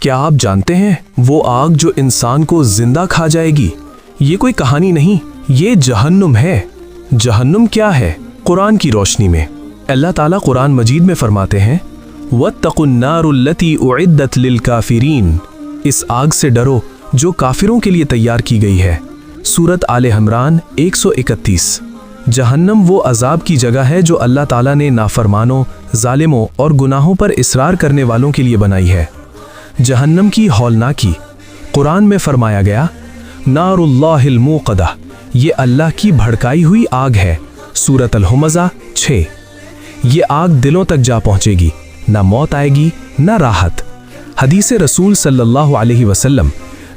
کیا آپ جانتے ہیں وہ آگ جو انسان کو زندہ کھا جائے گی؟ یہ کوئی کہانی نہیں، یہ جہنم ہے۔ جہنم کیا ہے؟ قرآن کی روشنی میں اللہ تعالیٰ قرآن مجید میں فرماتے ہیں وَاتَّقُوا النَّارُ الَّتِي أُعِدَّتْ لِلْكَافِرِينَ، اس آگ سے ڈرو جو کافروں کے لیے تیار کی گئی ہے۔ سورۃ آل عمران 131۔ جہنم وہ عذاب کی جگہ ہے جو اللہ تعالیٰ نے نافرمانوں، ظالموں اور گناہوں پر اصرار کرنے والوں کے لیے بنائی ہے۔ جہنم کی ہولناکی قرآن میں فرمایا گیا نار اللہ الموقدہ، یہ اللہ کی بھڑکائی ہوئی آگ ہے۔ سورۃ الہمزہ 6۔ یہ آگ دلوں تک جا پہنچے گی، نہ موت آئے گی نہ راحت۔ حدیث رسول صلی اللہ علیہ وسلم،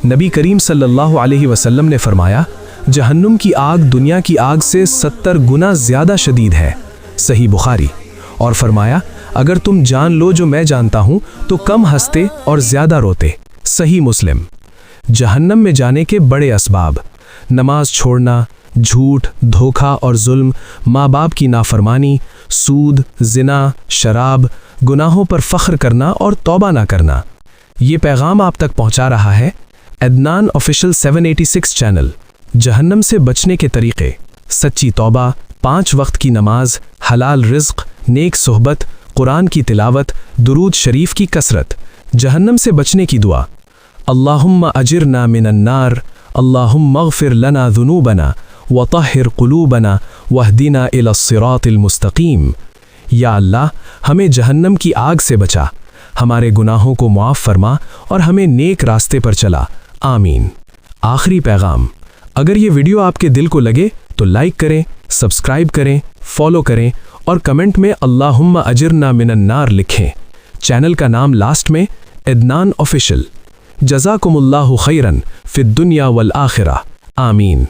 نبی کریم صلی اللہ علیہ وسلم نے فرمایا جہنم کی آگ دنیا کی آگ سے 70 گنا زیادہ شدید ہے۔ صحیح بخاری۔ اور فرمایا اگر تم جان لو جو میں جانتا ہوں تو کم ہنستے اور زیادہ روتے۔ صحیح مسلم۔ جہنم میں جانے کے بڑے اسباب: نماز چھوڑنا، جھوٹ، دھوکہ اور ظلم، ماں باپ کی نافرمانی، سود، زنا، شراب، گناہوں پر فخر کرنا اور توبہ نہ کرنا۔ یہ پیغام آپ تک پہنچا رہا ہے عدنان آفیشل 786 چینل۔ جہنم سے بچنے کے طریقے: سچی توبہ، 5 وقت کی نماز، حلال رزق، نیک صحبت، قرآن کی تلاوت، درود شریف کی کثرت۔ جہنم سے بچنے کی دعا: اللہم اجرنا من النار، اللہم اغفر لنا ذنوبنا وطہر قلوبنا واہدنا الی الصراط المستقیم۔ یا اللہ ہمیں جہنم کی آگ سے بچا، ہمارے گناہوں کو معاف فرما اور ہمیں نیک راستے پر چلا، آمین۔ آخری پیغام: اگر یہ ویڈیو آپ کے دل کو لگے تو لائک کریں، سبسکرائب کریں، فالو کریں اور کمنٹ میں اللہم اجرنا من النار لکھیں۔ چینل کا نام لاسٹ میں عدنان آفیشل۔ جزاکم اللہ خیرن فی الدنیا والآخرہ، آمین۔